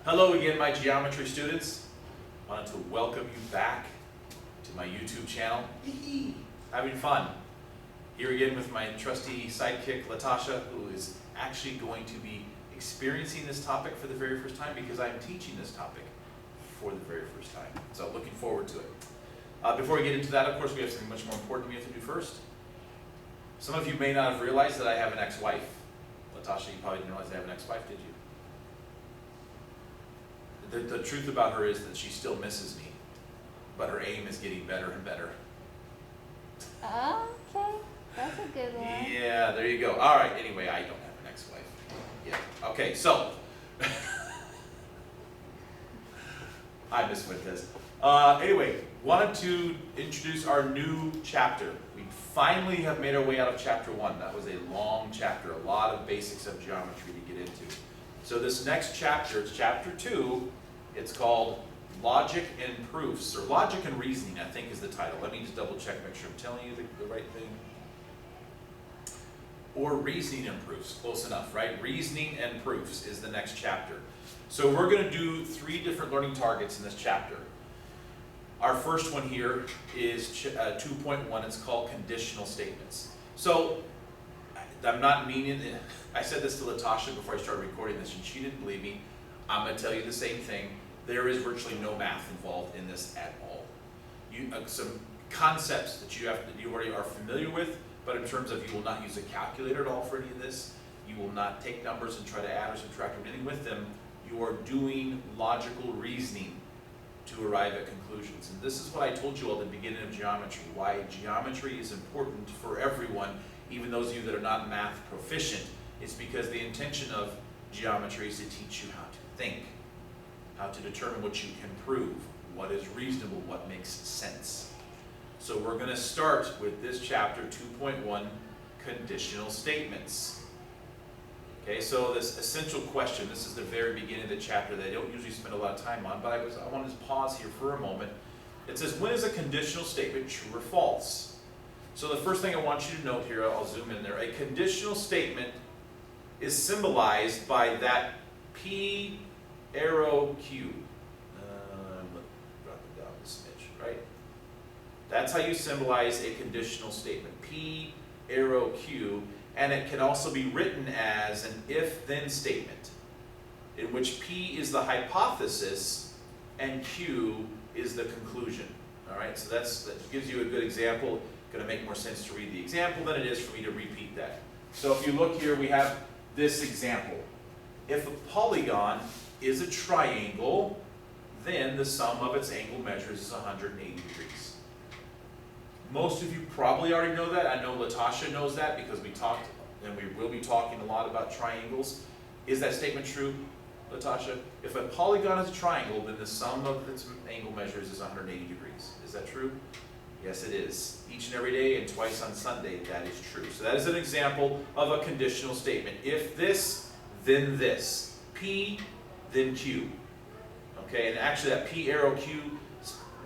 Hello again, my geometry students. I wanted to welcome you back to my YouTube channel. Having fun. Here again with my trusty sidekick, Latasha, who is actually going to be experiencing this topic for the very first time because I'm teaching this topic for the very first time. So looking forward to it. Before we get into that, of course, we have something much more important we have to do first. Some of you may not have realized that I have an ex-wife. Latasha, you probably didn't realize I have an ex-wife, did you? The truth about her is that she still misses me, but her aim is getting better and better. Okay, that's a good one. Yeah, there you go. All right, anyway, I don't have an ex-wife. Yeah, okay, so. I miss Fuentes. Anyway, wanted to introduce our new chapter. We finally have made our way out of chapter 1. That was a long chapter, a lot of basics of geometry to get into. So this next chapter, it's chapter 2. It's called Logic and Proofs, or Logic and Reasoning, I think is the title. Let me just double check, make sure I'm telling you the right thing. Or Reasoning and Proofs, close enough, right? Reasoning and Proofs is the next chapter. So we're going to do 3 different learning targets in this chapter. Our first one here is 2.1. It's called Conditional Statements. So I'm not meaning, I said this to Latasha before I started recording this, and she didn't believe me. I'm going to tell you the same thing. There is virtually no math involved in this at all. Some concepts that you already are familiar with, but in terms of you will not use a calculator at all for any of this. You will not take numbers and try to add or subtract or anything with them. You are doing logical reasoning to arrive at conclusions. And this is what I told you all at the beginning of geometry, why geometry is important for everyone, even those of you that are not math proficient. It's because the intention of geometry is to teach you how to think, how to determine what you can prove, what is reasonable, what makes sense. So we're going to start with this chapter 2.1, Conditional Statements. Okay, so this essential question, this is the very beginning of the chapter that I don't usually spend a lot of time on, but I want to pause here for a moment. It says, when is a conditional statement true or false? So the first thing I want you to note here, I'll zoom in there, a conditional statement is symbolized by that P arrow Q. Drop it down a smidge, right? That's how you symbolize a conditional statement, P arrow Q, and it can also be written as an if-then statement, in which P is the hypothesis and Q is the conclusion. All right, so that gives you a good example. Going to make more sense to read the example than it is for me to repeat that. So if you look here, we have this example. If a polygon is a triangle, then the sum of its angle measures is 180 degrees. Most of you probably already know that. I know Latasha knows that because we talked, and we will be talking a lot about triangles. Is that statement true, Latasha? If a polygon is a triangle, then the sum of its angle measures is 180 degrees. Is that true? Yes, it is. Each and every day and twice on Sunday, that is true. So that is an example of a conditional statement. If this, then this. P, then Q. Okay, and actually that P arrow Q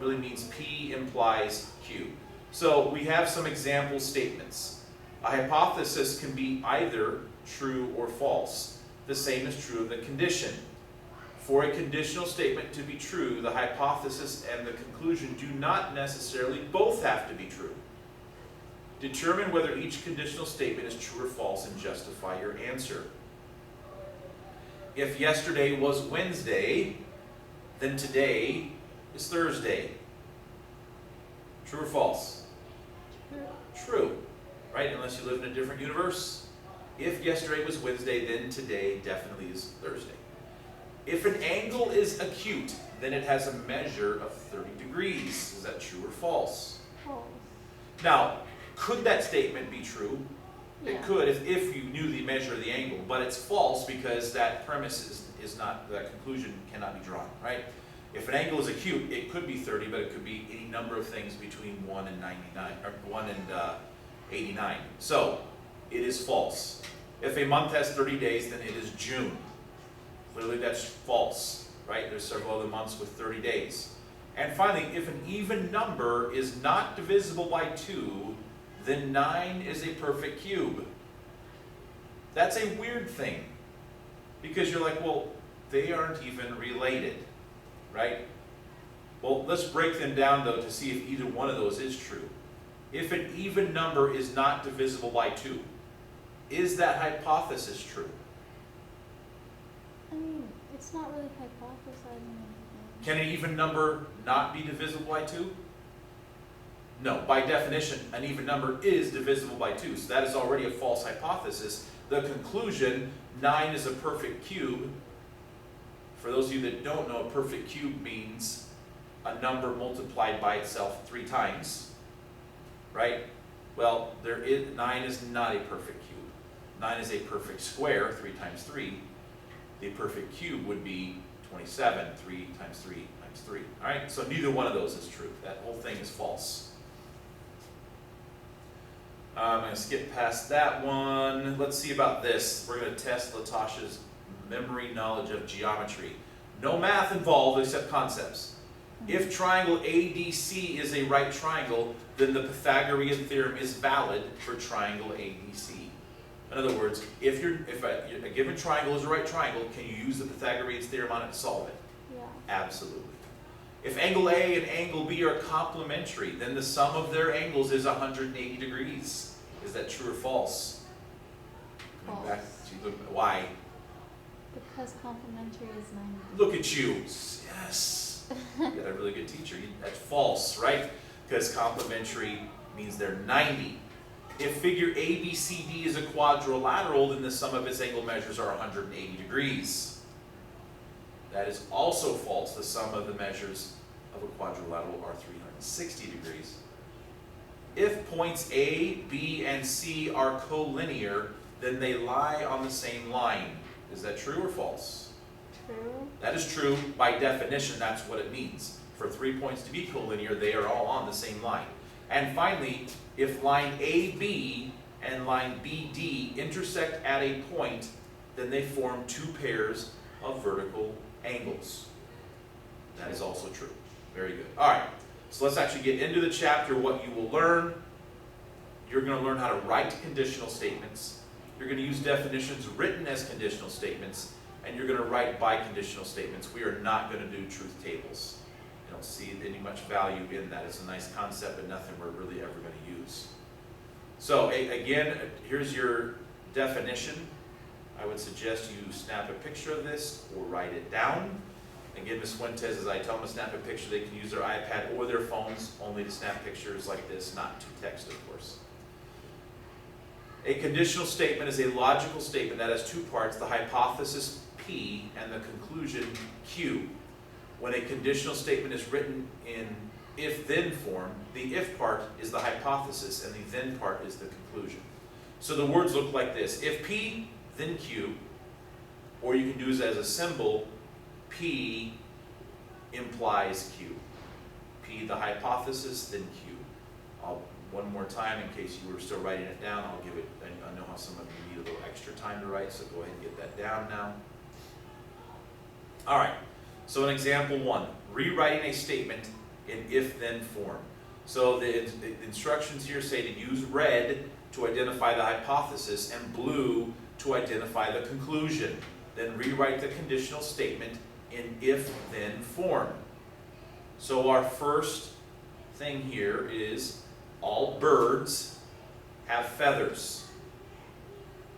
really means P implies Q. So we have some example statements. A hypothesis can be either true or false. The same is true of the condition. For a conditional statement to be true, the hypothesis and the conclusion do not necessarily both have to be true. Determine whether each conditional statement is true or false and justify your answer. If yesterday was Wednesday, then today is Thursday. True or false? True, right? Unless you live in a different universe. If yesterday was Wednesday, then today definitely is Thursday. If an angle is acute, then it has a measure of 30 degrees. Is that true or false? False. Now, could that statement be true? Yeah. It could if you knew the measure of the angle, but it's false because that premise is not, that conclusion cannot be drawn, right? If an angle is acute, it could be 30, but it could be any number of things between 1 and 99, or 1 and 89. So, it is false. If a month has 30 days, then it is June. Clearly that's false, right? There's several other months with 30 days. And finally, if an even number is not divisible by 2, then 9 is a perfect cube. That's a weird thing. Because you're like, well, they aren't even related, right? Well, let's break them down though to see if either one of those is true. If an even number is not divisible by 2, is that hypothesis true? I mean, it's not really hypothesizing anything. Can an even number not be divisible by 2? No, by definition, an even number is divisible by 2, so that is already a false hypothesis. The conclusion, 9 is a perfect cube. For those of you that don't know, a perfect cube means a number multiplied by itself 3 times, right? Well, 9 is not a perfect cube. 9 is a perfect square, 3 times 3. The perfect cube would be 27, 3 times 3 times 3. All right, so neither one of those is true. That whole thing is false. I'm going to skip past that one. Let's see about this. We're going to test Latasha's memory knowledge of geometry. No math involved except concepts. If triangle ADC is a right triangle, then the Pythagorean theorem is valid for triangle ADC. In other words, if a given triangle is a right triangle, can you use the Pythagorean theorem on it to solve it? Yeah. Absolutely. If angle A and angle B are complementary, then the sum of their angles is 180 degrees. Is that true or false? False. Back to why? Because complementary is 90. Look at you. Yes. You got a really good teacher. That's false, right? Because complementary means they're 90. If figure ABCD is a quadrilateral, then the sum of its angle measures are 180 degrees. That is also false. The sum of the measures of a quadrilateral are 360 degrees. If points A, B, and C are collinear, then they lie on the same line. Is that true or false? True. That is true. By definition, that's what it means. For 3 points to be collinear, they are all on the same line. And finally, if line AB and line BD intersect at a point, then they form 2 pairs of vertical angles. That is also true. Very good. All right, so let's actually get into the chapter. What you will learn, you're going to learn how to write conditional statements. You're going to use definitions written as conditional statements, and you're going to write biconditional statements. We are not going to do truth tables. I don't see any much value in that. It's a nice concept, but nothing we're really ever going to use. So again, here's your definition. I would suggest you snap a picture of this or write it down. Again, Ms. Fuentes, as I tell them to snap a picture, they can use their iPad or their phones only to snap pictures like this, not to text, of course. A conditional statement is a logical statement that has 2 parts, the hypothesis P and the conclusion Q. When a conditional statement is written in if-then form, the if part is the hypothesis and the then part is the conclusion. So the words look like this. If P, then Q, or you can do it as a symbol, P implies Q. P, the hypothesis, then Q. One more time, in case you were still writing it down, I'll give it, I know how some of you need a little extra time to write, so go ahead and get that down now. All right, so in example 1, rewriting a statement in if-then form. So the instructions here say to use red to identify the hypothesis and blue to identify the conclusion. Then rewrite the conditional statement in if-then form. So our first thing here is all birds have feathers.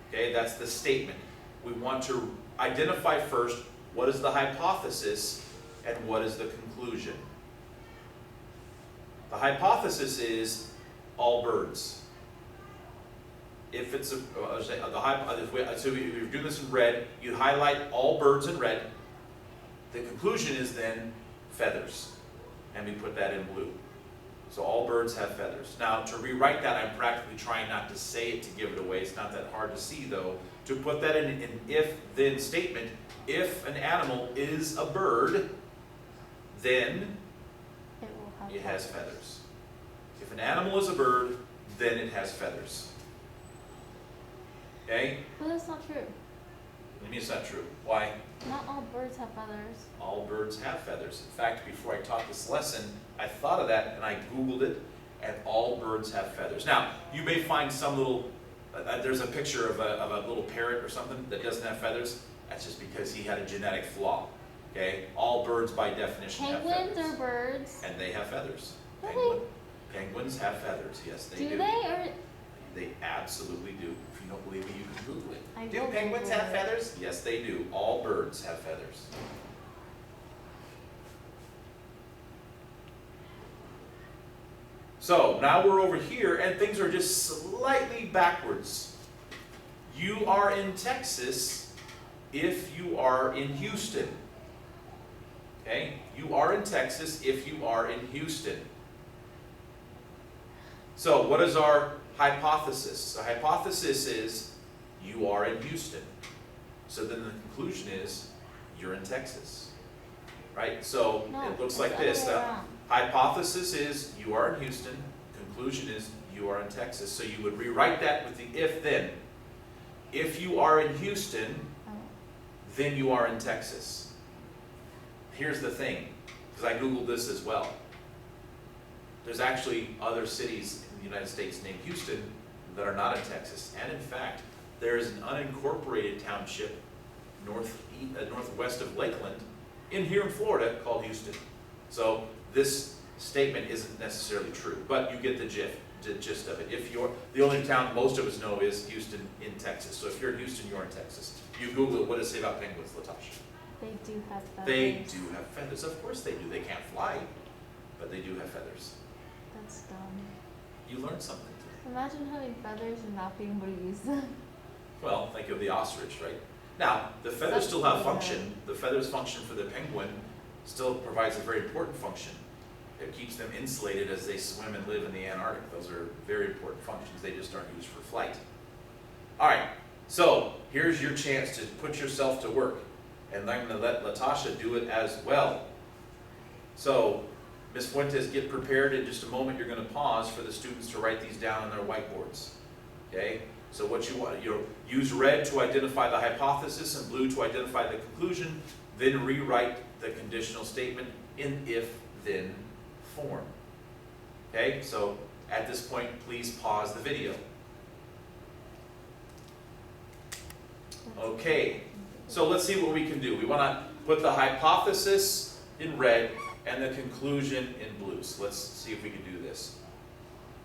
Okay, that's the statement. We want to identify first what is the hypothesis and what is the conclusion. The hypothesis is all birds. If it's so if you're doing this in red, you highlight all birds in red. The conclusion is then feathers, and we put that in blue. So all birds have feathers. Now, to rewrite that, I'm practically trying not to say it to give it away. It's not that hard to see, though. To put that in an if-then statement, if an animal is a bird, then it has feathers. If an animal is a bird, then it has feathers. Okay? But that's not true. What do you mean it's not true? Why? Not all birds have feathers. All birds have feathers. In fact, before I taught this lesson, I thought of that and I Googled it, and all birds have feathers. Now, you may find some little, there's a picture of a little parrot or something that doesn't have feathers. That's just because he had a genetic flaw, okay? All birds by definition have Penguins feathers. are birds. And they have feathers. Really? Penguins have feathers, yes, they do. Do they, or? They absolutely do. If you don't believe me, you can Google it. I Do will penguins Google have it. feathers? Yes, they do. All birds have feathers. So now we're over here and things are just slightly backwards. You are in Texas if you are in Houston. Okay? You are in Texas if you are in Houston. So what is our hypothesis? The hypothesis is you are in Houston. So then the conclusion is you're in Texas. Right? So No, it looks it's like the other this. way The around. hypothesis is you are in Houston. Conclusion is you are in Texas. So you would rewrite that with the if then. If you are in Houston, Oh. then you are in Texas. Here's the thing, because I Googled this as well. There's actually other cities in the United States named Houston that are not in Texas. And in fact, there is an unincorporated township northwest of Lakeland here in Florida called Houston. So this statement isn't necessarily true, but you get the gist of it. The only town most of us know is Houston in Texas. So if you're in Houston, you're in Texas. You Google it, what does it say about penguins, Latasha? They do have feathers. They do have feathers. Of course they do. They can't fly, but they do have feathers. That's dumb. You learned something today. Imagine having feathers and not being able to use them. Well, think of the ostrich, right? Now, the feathers still have function. The feathers function for the penguin still provides a very important function. It keeps them insulated as they swim and live in the Antarctic. Those are very important functions. They just aren't used for flight. All right, so here's your chance to put yourself to work. And I'm going to let Latasha do it as well. So, Ms. Fuentes, get prepared. In just a moment, you're going to pause for the students to write these down on their whiteboards. Okay? So what you want, use red to identify the hypothesis and blue to identify the conclusion, then rewrite the conditional statement in if-then form. Okay? So, at this point, please pause the video. Okay. So let's see what we can do. We want to put the hypothesis in red and the conclusion in blue. So let's see if we can do this.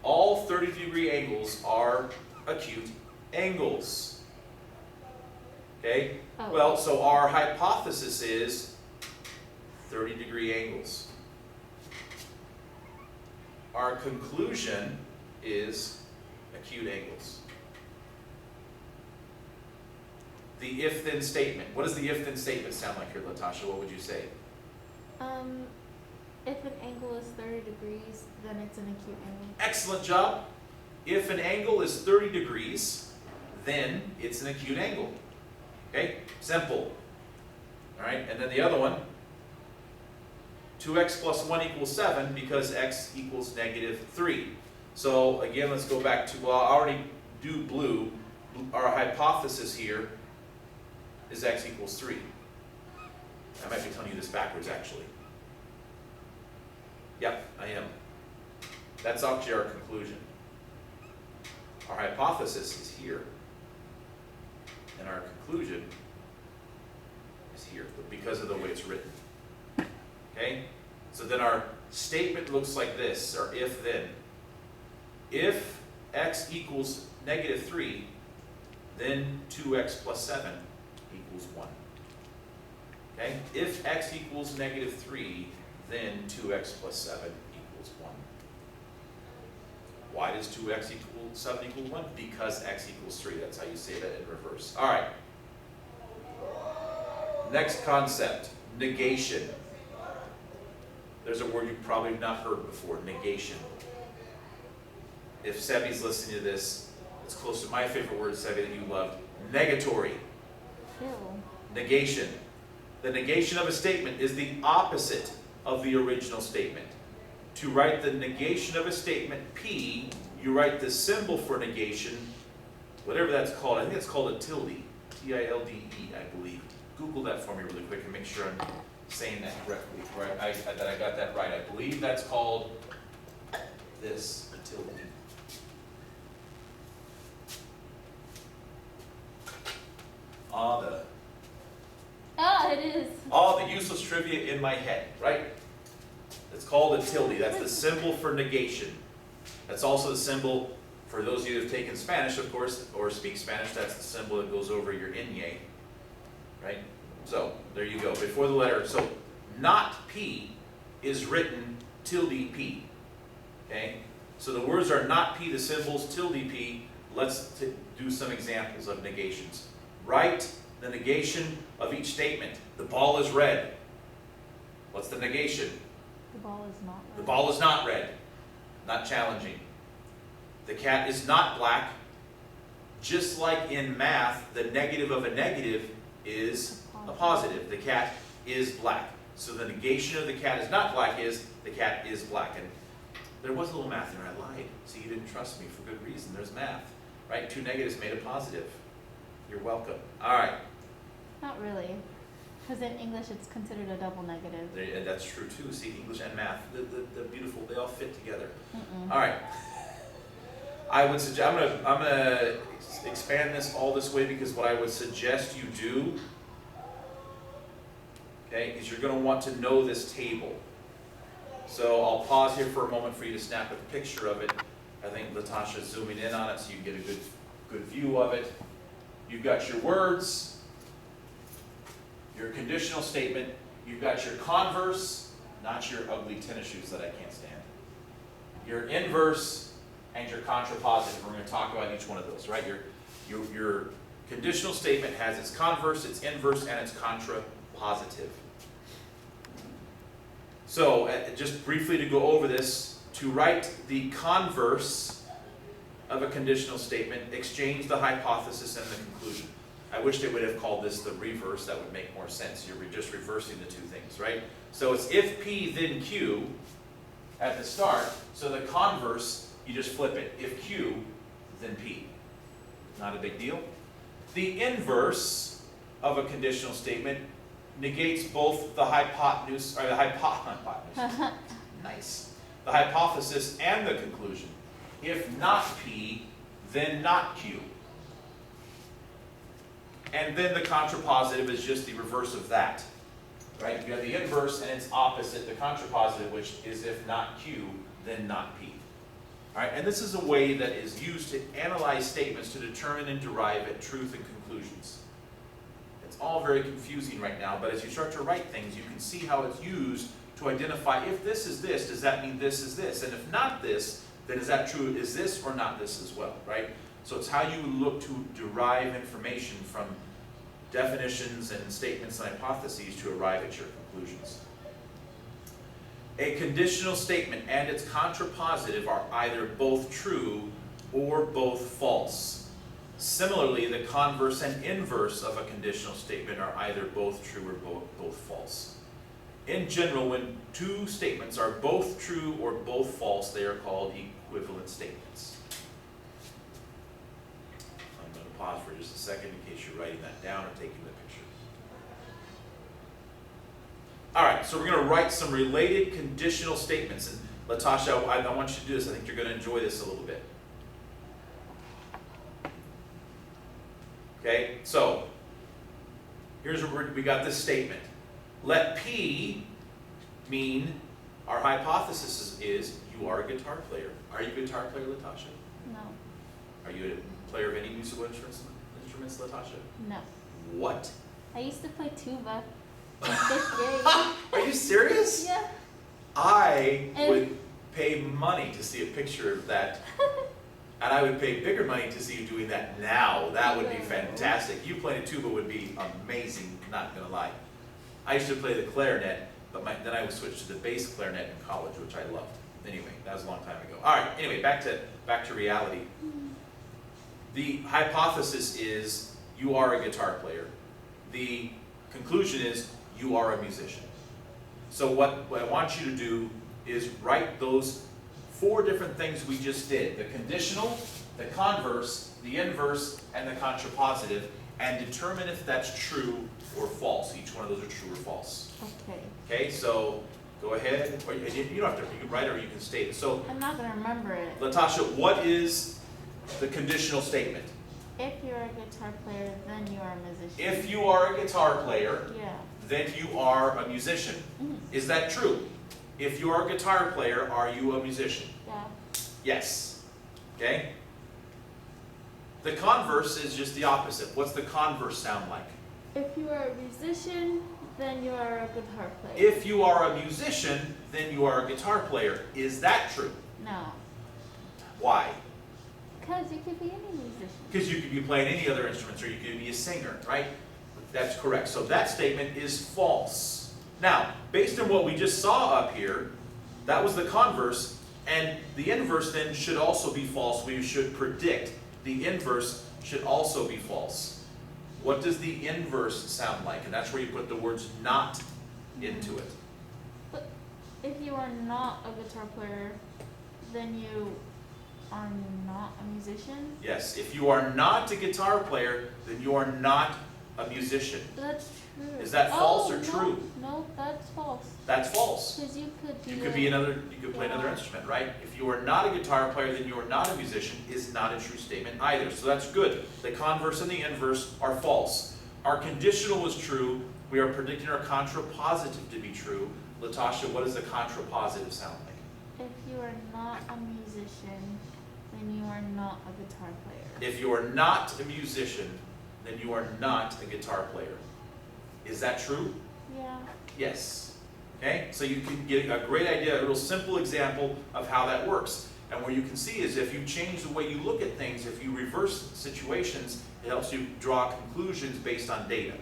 All 30-degree angles are acute angles. Okay? Oh. Well, so our hypothesis is 30-degree angles. Our conclusion is acute angles. The if-then statement. What does the if-then statement sound like here, Latasha? What would you say? If an angle is 30 degrees, then it's an acute angle. Excellent job. If an angle is 30 degrees, then it's an acute angle. Okay? Simple. All right, and then the other one, 2x plus 1 equals 7 because x equals negative 3. So again, let's go back to, well, I already do blue. Our hypothesis here is x equals 3. I might be telling you this backwards, actually. Yep, I am. That's actually our conclusion. Our hypothesis is here, and our conclusion is here, but because of the way it's written. Okay? So then our statement looks like this, or if-then. If x equals negative 3, then 2x plus 7 equals 1. Okay? If x equals negative 3, then 2x plus 7 equals 1. Why does 2x equal 7 equal 1? Because x equals 3. That's how you say that in reverse. All right. Next concept, negation. There's a word you've probably not heard before, negation. If Sebi's listening to this, it's close to my favorite word, Sebi, that you loved, negatory. Ew. Negation. The negation of a statement is the opposite of the original statement. To write the negation of a statement, P, you write the symbol for negation, whatever that's called. I think it's called a tilde, T-I-L-D-E, I believe. Google that for me really quick and make sure I'm saying that correctly, right? That I got that right. I believe that's called this, a tilde. useless trivia in my head, right? It's called a tilde. That's the symbol for negation. That's also the symbol, for those of you who have taken Spanish, of course, or speak Spanish, that's the symbol that goes over your ñ, right? So, there you go, before the letter. So, not P is written tilde P, okay? So the words are not P, the symbols tilde P. Let's do some examples of negations. Write the negation of each statement. The ball is red. What's the negation? The ball is not red. The ball is not red. Not challenging. The cat is not black. Just like in math, the negative of a negative is a positive. The cat is black. So the negation of the cat is not black is the cat is black. And there was a little math there. I lied. See, you didn't trust me for good reason. There's math, right? 2 negatives made a positive. You're welcome. All right. Not really. Because in English it's considered a double negative. There, that's true too. See, English and math, the beautiful, they all fit together. Mm-mm. All right. I would suggest, I'm gonna expand this all this way because what I would suggest you do, okay, is you're gonna want to know this table. So I'll pause here for a moment for you to snap a picture of it. I think Latasha's zooming in on it so you can get a good view of it. You've got your words, your conditional statement, you've got your converse, not your ugly tennis shoes that I can't stand, your inverse, and your contrapositive. We're going to talk about each one of those, right? Your conditional statement has its converse, its inverse, and its contrapositive. So, just briefly to go over this, to write the converse of a conditional statement, exchange the hypothesis and the conclusion. I wish they would have called this the reverse. That would make more sense. You're just reversing the two things, right? So it's if P, then Q at the start. So the converse, you just flip it. If Q, then P. Not a big deal. The inverse of a conditional statement negates both the hypotenuse, or the hypothesis, nice, the hypothesis and the conclusion. If not P, then not Q. And then the contrapositive is just the reverse of that, right? You have the inverse and its opposite, the contrapositive, which is if not Q, then not P. All right, and this is a way that is used to analyze statements to determine and derive at truth and conclusions. It's all very confusing right now, but as you start to write things, you can see how it's used to identify if this is this, does that mean this is this? And if not this, then is that true? Is this or not this as well, right? So it's how you look to derive information from definitions and statements and hypotheses to arrive at your conclusions. A conditional statement and its contrapositive are either both true or both false. Similarly, the converse and inverse of a conditional statement are either both true or both false. In general, when two statements are both true or both false, they are called equivalent statements. I'm going to pause for just a second in case you're writing that down or taking the picture. All right, so we're going to write some related conditional statements. And Latasha, I want you to do this. I think you're going to enjoy this a little bit. Okay, so here's what we got this statement. Let P mean our hypothesis is you are a guitar player. Are you a guitar player, Latasha? No. Are you a player of any musical instruments, Latasha? No. What? I used to play tuba in 5th grade. Are you serious? Yeah. I would pay money to see a picture of that. And I would pay bigger money to see you doing that now. That would be fantastic. You playing a tuba would be amazing, not gonna lie. I used to play the clarinet, but then I would switch to the bass clarinet in college, which I loved. Anyway, that was a long time ago. All right, anyway, back to reality. The hypothesis is you are a guitar player. The conclusion is you are a musician. So what I want you to do is write those 4 different things we just did. The conditional, the converse, the inverse, and the contrapositive, and determine if that's true or false. Each one of those are true or false. Okay. Okay, so go ahead. Or you don't have to, you can write it or you can state it. So, I'm not going to remember it. Latasha, what is the conditional statement? If you're a guitar player, then you are a musician. If you are a guitar player, Yeah. then you are a musician. Mhm. Is that true? If you are a guitar player, are you a musician? Yeah. Yes. Okay? The converse is just the opposite. What's the converse sound like? If you are a musician, then you are a guitar player. If you are a musician, then you are a guitar player. Is that true? No. Why? Because you could be any musician. Because you could be playing any other instruments, or you could be a singer, right? That's correct. So that statement is false. Now, based on what we just saw up here, that was the converse, and the inverse then should also be false. We should predict the inverse should also be false. What does the inverse sound like? And that's where you put the words not into it. But if you are not a guitar player, then you are not a musician? Yes, if you are not a guitar player, then you are not a musician. That's true. Is that false or no, true? No, that's false. That's false. Because you could be You could be another, you could play another Yeah. instrument, right? If you are not a guitar player, then you are not a musician is not a true statement either. So that's good. The converse and the inverse are false. Our conditional is true. We are predicting our contrapositive to be true. Latasha, what does the contrapositive sound like? If you are not a musician, then you are not a guitar player. If you are not a musician, then you are not a guitar player. Is that true? Yeah. Yes. Okay, so you can get a great idea, a real simple example of how that works. And what you can see is if you change the way you look at things, if you reverse situations, it helps you draw conclusions based on data.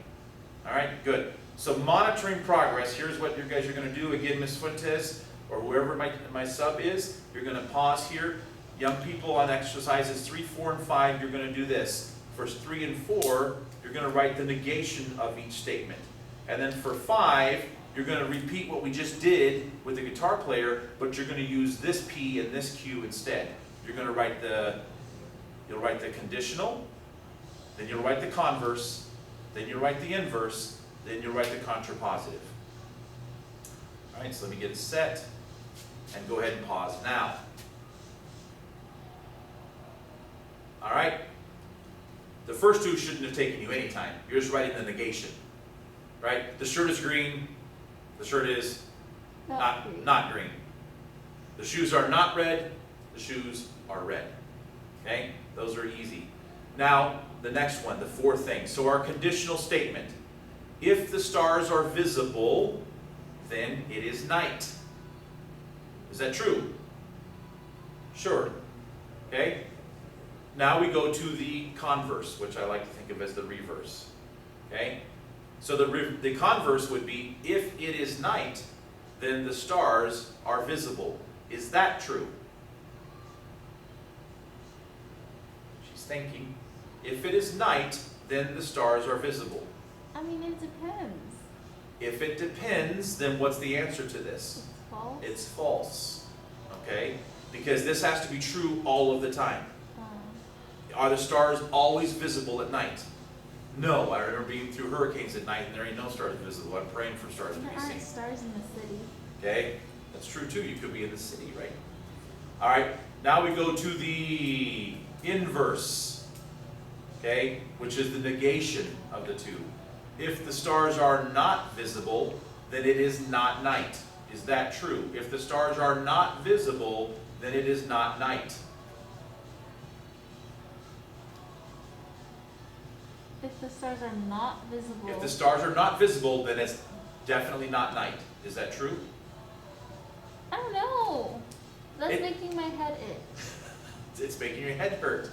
All right, good. So monitoring progress, here's what you guys are going to do. Again, Ms. Fuentes, or whoever my sub is, you're going to pause here. Young people on exercises 3, 4, and 5, you're going to do this. For 3 and 4, you're going to write the negation of each statement. And then for 5, you're going to repeat what we just did with the guitar player, but you're going to use this P and this Q instead. You're going to write you'll write the conditional, then you'll write the converse, then you'll write the inverse, then you'll write the contrapositive. All right, so let me get it set and go ahead and pause now. All right, the first two shouldn't have taken you any time. You're just writing the negation, right? The shirt is green. The shirt is not green. The shoes are not red. The shoes are red. Okay? Those are easy. Now, the next one, the fourth thing. So our conditional statement. If the stars are visible, then it is night. Is that true? Sure. Okay? Now we go to the converse, which I like to think of as the reverse. Okay? So the converse would be, if it is night, then the stars are visible. Is that true? She's thinking. If it is night, then the stars are visible. I mean, it depends. If it depends, then what's the answer to this? It's false. It's false. Okay? Because this has to be true all of the time. Are the stars always visible at night? No, I remember being through hurricanes at night and there ain't no stars visible. I'm praying for stars to There be aren't seen. stars in the city. Okay, that's true too. You could be in the city, right? All right, now we go to the inverse, okay, which is the negation of the two. If the stars are not visible, then it is not night. Is that true? If the stars are not visible, then it is not night. If the stars are not visible. If the stars are not visible, then it's definitely not night. Is that true? I don't know. That's making my head itch. It's making your head hurt.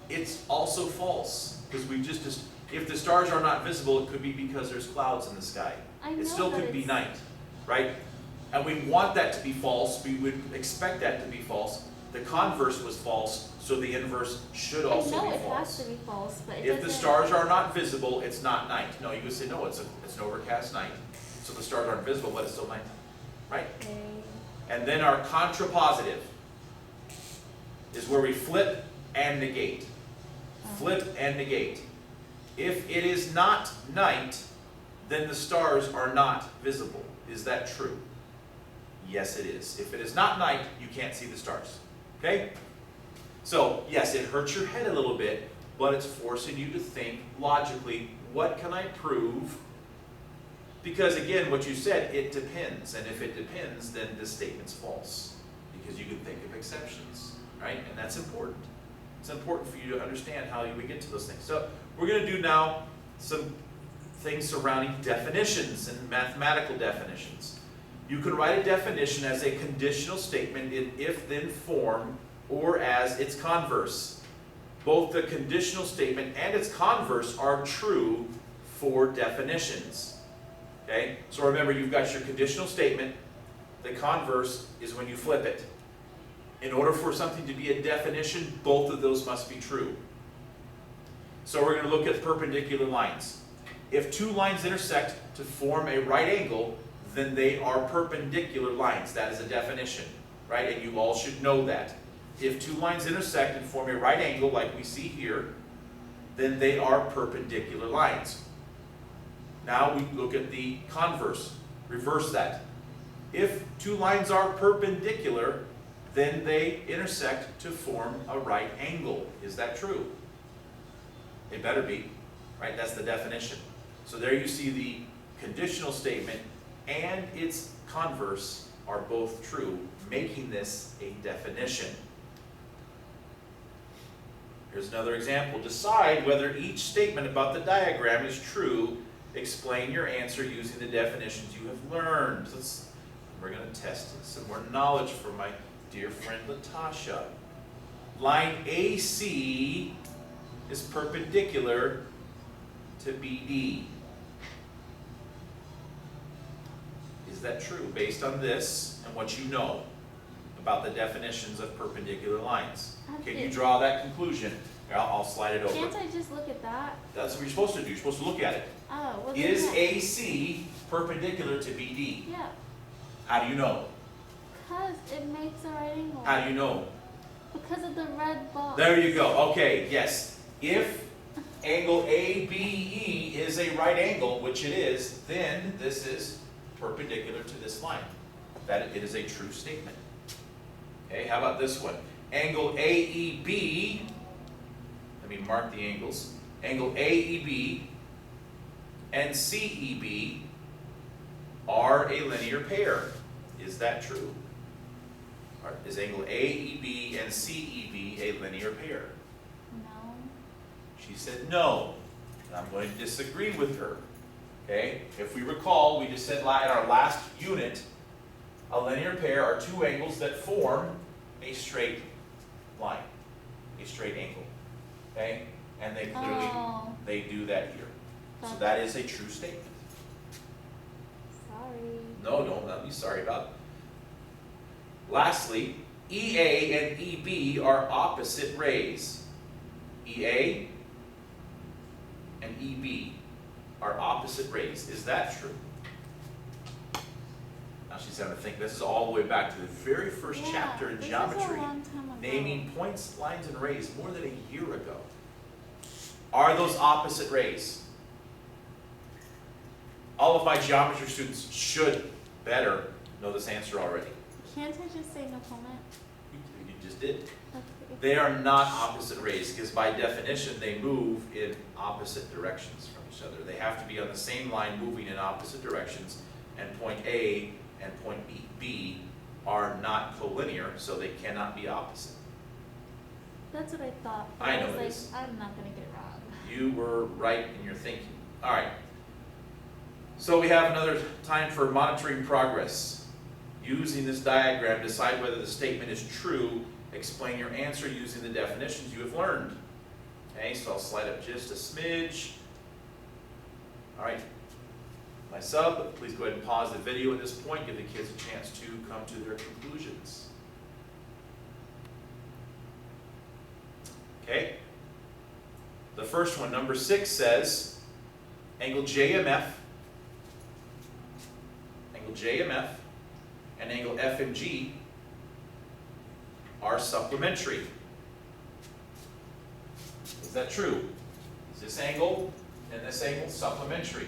It's also false, because we just if the stars are not visible, it could be because there's clouds in the sky. I know, It still but could be it's- night, right? And we want that to be false. We would expect that to be false. The converse was false, so the inverse should also I know be it has false. to be false, but it If doesn't. the stars are not visible, it's not night. No, you would say, no, it's an overcast night. So the stars aren't visible, but it's still night, right? Okay. And then our contrapositive is where we flip and negate. Flip and negate. If it is not night, then the stars are not visible. Is that true? Yes, it is. If it is not night, you can't see the stars. Okay? So, yes, it hurts your head a little bit, but it's forcing you to think logically, what can I prove Because again, what you said, it depends, and if it depends, then this statement's false. Because you can think of exceptions, right? And that's important. It's important for you to understand how we get to those things. So we're going to do now some things surrounding definitions and mathematical definitions. You can write a definition as a conditional statement in if-then form or as its converse. Both the conditional statement and its converse are true for definitions. Okay? So remember, you've got your conditional statement. The converse is when you flip it. In order for something to be a definition, both of those must be true. So we're going to look at perpendicular lines. If two lines intersect to form a right angle, then they are perpendicular lines. That is a definition, right? And you all should know that. If two lines intersect and form a right angle, like we see here, then they are perpendicular lines. Now we look at the converse. Reverse that. If two lines are perpendicular, then they intersect to form a right angle. Is that true? It better be, right? That's the definition. So there you see the conditional statement and its converse are both true, making this a definition. Here's another example. Decide whether each statement about the diagram is true. Explain your answer using the definitions you have learned. We're going to test some more knowledge from my dear friend Latasha. Line AC is perpendicular to BD. Is that true based on this and what you know about the definitions of perpendicular lines? Can you draw that conclusion? Here, I'll slide it over. Can't I just look at that? That's what you're supposed to do. You're supposed to look at it. Oh, what's Is that? AC perpendicular to BD? Yeah, How do you know? because it makes a right angle. How do you know? Because of the red box. There you go. Okay, yes. If angle ABE is a right angle, which it is, then this is perpendicular to this line. That it is a true statement. Okay, how about this one? Angle AEB, let me mark the angles. Angle AEB and CEB are a linear pair. Is that true? Is angle AEB and CEB a linear pair? No. She said no. And I'm going to disagree with her. Okay? If we recall, we just said in our last unit, a linear pair are two angles that form a straight line, a straight angle. Okay? And they clearly, they do that here. So that is a true statement. Sorry. No, don't let me sorry about it. Lastly, EA and EB are opposite rays. EA and EB are opposite rays. Is that true? Now she's having to think. This is all the way back to the very first chapter in geometry. Naming points, lines, and rays more than a year ago. Are those opposite rays? All of my geometry students should better know this answer already. Can't I just say no comment? You just did. Okay. They are not opposite rays because by definition they move in opposite directions from each other. They have to be on the same line moving in opposite directions, and point A and point B are not collinear, so they cannot be opposite. That's what I thought. But I know was it like, is. I'm not going to get it wrong. You were right in your thinking. All right. So we have another time for monitoring progress. Using this diagram, decide whether the statement is true. Explain your answer using the definitions you have learned. Okay, so I'll slide up just a smidge. All right. My sub, please go ahead and pause the video at this point. Give the kids a chance to come to their conclusions. Okay. The first one, number 6, says angle JMF, and angle FMG are supplementary. Is that true? Is this angle and this angle supplementary?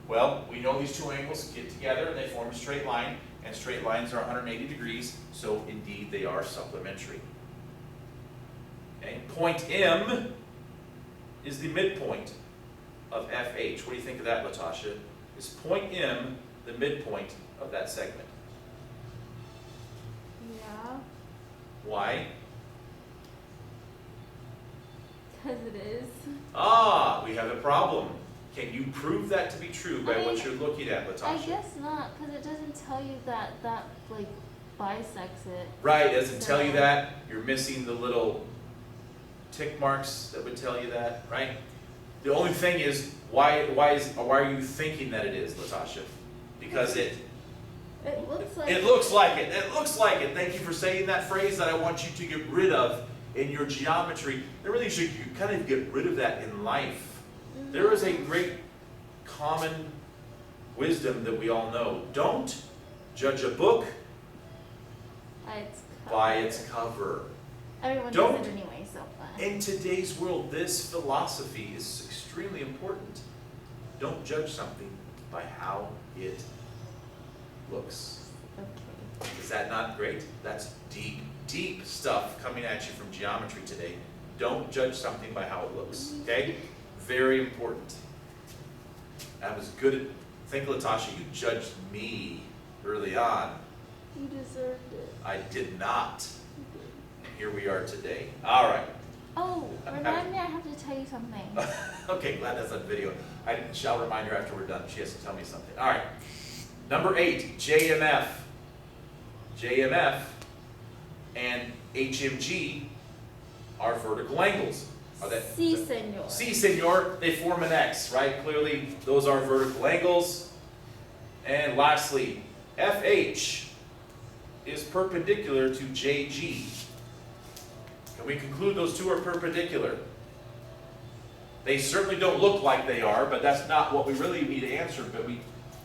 Well, we know these two angles get together and they form a straight line, and straight lines are 180 degrees, so indeed they are supplementary. Okay. Point M is the midpoint of FH. What do you think of that, Latasha? Is point M the midpoint of that segment? Yeah, Why? because it is. Ah, we have a problem. Can you prove that to be true by I what mean, you're looking at, I Latasha? guess not, because it doesn't tell you that like bisects it. Right, it doesn't tell you So- that. You're missing the little tick marks that would tell you that, right? The only thing is, why are you thinking that it is, Latasha? Because it looks like It looks like it. It looks like it. Thank you for saying that phrase that I want you to get rid of in your geometry. I really should you kind of get rid of that in life. There is a great common wisdom that we all know. Don't judge a book by its cover. Everyone Don't. does it anyway, so fun. In today's world, this philosophy is extremely important. Don't judge something by how it looks. Okay. Is that not great? That's deep, deep stuff coming at you from geometry today. Don't judge something by how it looks, okay? Very important. I was good at, think Latasha, you judged me early on. You deserved it. I did not. And here we are today. All right. Oh, remind me, I have to tell you something. Okay, glad that's on video. I shall remind her after we're done. She has to tell me something. All right. Number 8, JMF. JMF and HMG are vertical angles. Are they? Si, senor. Si, senor, they form an X, right? Clearly, those are vertical angles. And lastly, FH is perpendicular to JG. Can we conclude those two are perpendicular? They certainly don't look like they are, but that's not what we really need to answer. But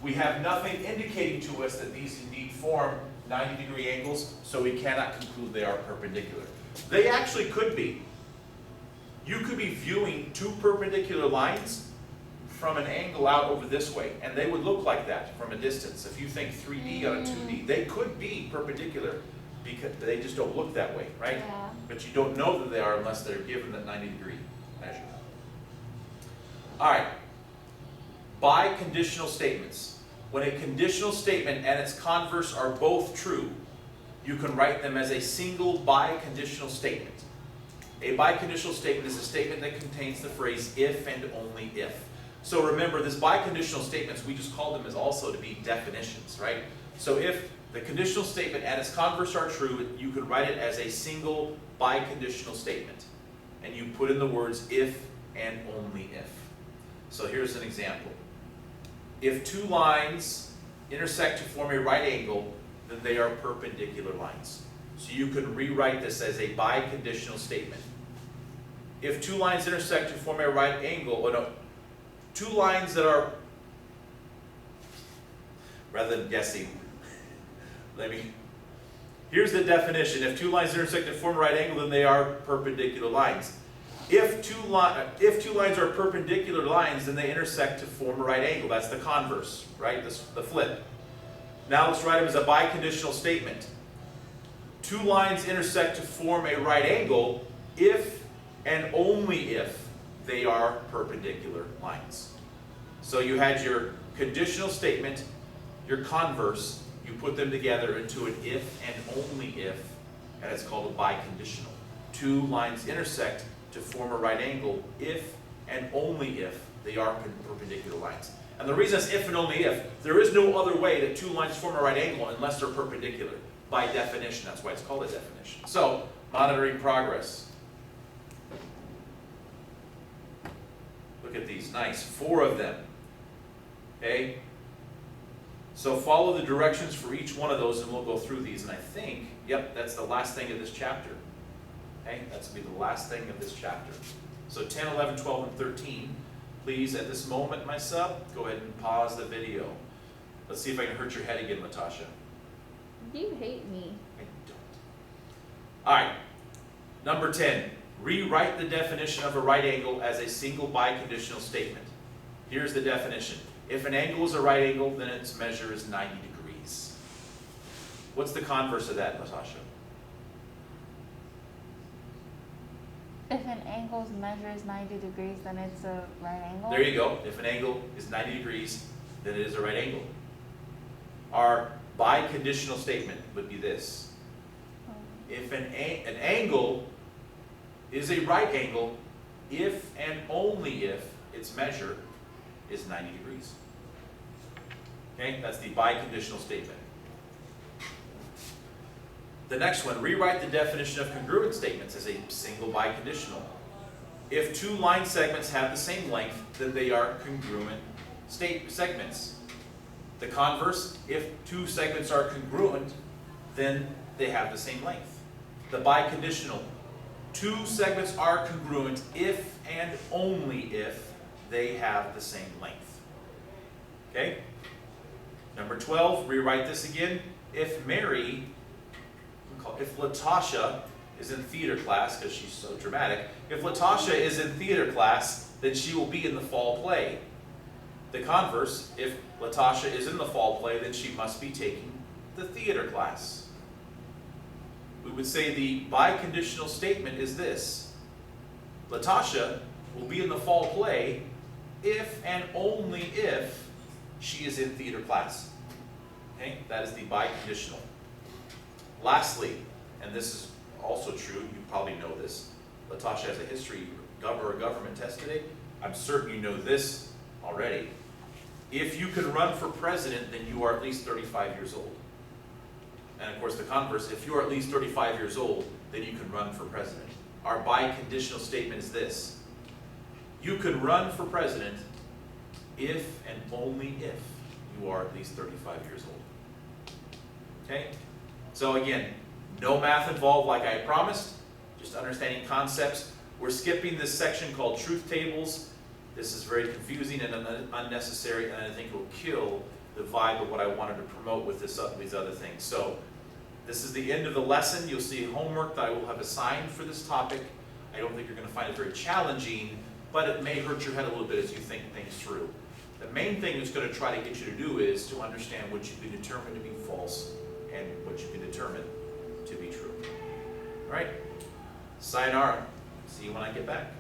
we have nothing indicating to us that these indeed form 90-degree angles, so we cannot conclude they are perpendicular. They actually could be. You could be viewing two perpendicular lines from an angle out over this way, and they would look like that from a distance. If you think 3D on a 2D, they could be perpendicular, because they just don't look that way, right? Yeah. But you don't know that they are unless they're given that 90-degree measure. All right, biconditional statements. When a conditional statement and its converse are both true, you can write them as a single biconditional statement. A biconditional statement is a statement that contains the phrase if and only if. So remember, this biconditional statements, we just call them as also to be definitions, right? So if the conditional statement and its converse are true, you can write it as a single biconditional statement. And you put in the words if and only if. So here's an example. If two lines intersect to form a right angle, then they are perpendicular lines. So you could rewrite this as a biconditional statement. If two lines intersect to form a right angle, or no, two lines that are, rather than guessing, here's the definition. If two lines intersect to form a right angle, then they are perpendicular lines. If two lines are perpendicular lines, then they intersect to form a right angle. That's the converse, right? The flip. Now let's write them as a biconditional statement. Two lines intersect to form a right angle if and only if they are perpendicular lines. So you had your conditional statement, your converse, you put them together into an if and only if, and it's called a biconditional. Two lines intersect to form a right angle if and only if they are perpendicular lines. And the reason it's if and only if, there is no other way that two lines form a right angle unless they're perpendicular. By definition, that's why it's called a definition. So, monitoring progress. Look at these, nice, 4 of them. Okay? So follow the directions for each one of those and we'll go through these. And I think, yep, that's the last thing of this chapter. Okay, that's going to be the last thing of this chapter. So 10, 11, 12, and 13. Please, at this moment, my sub, go ahead and pause the video. Let's see if I can hurt your head again, Latasha. You hate me. I don't. All right, number 10. Rewrite the definition of a right angle as a single biconditional statement. Here's the definition. If an angle is a right angle, then its measure is 90 degrees. What's the converse of that, Latasha? If an angle's measure is 90 degrees, then it's a right angle? There you go. If an angle is 90 degrees, then it is a right angle. Our biconditional statement would be this. If an angle is a right angle, if and only if its measure is 90 degrees. Okay, that's the biconditional statement. The next one, rewrite the definition of congruent statements as a single biconditional. If two line segments have the same length, then they are congruent segments. The converse, if two segments are congruent, then they have the same length. The biconditional, two segments are congruent if and only if they have the same length. Okay? Number 12, rewrite this again. If Latasha is in theater class, because she's so dramatic, if Latasha is in theater class, then she will be in the fall play. The converse, if Latasha is in the fall play, then she must be taking the theater class. We would say the biconditional statement is this. Latasha will be in the fall play if and only if she is in theater class. Okay, that is the biconditional. Lastly, and this is also true, you probably know this, Latasha has a history or a government test today. I'm certain you know this already. If you can run for president, then you are at least 35 years old. And of course the converse, if you are at least 35 years old, then you can run for president. Our biconditional statement is this. You can run for president if and only if you are at least 35 years old. Okay? So again, no math involved like I promised, just understanding concepts. We're skipping this section called truth tables. This is very confusing and unnecessary, and I think it will kill the vibe of what I wanted to promote with these other things. So this is the end of the lesson. You'll see homework that I will have assigned for this topic. I don't think you're going to find it very challenging, but it may hurt your head a little bit as you think things through. The main thing it's going to try to get you to do is to understand what you can determine to be false and what you can determine to be true. All right? Sayonara. See you when I get back.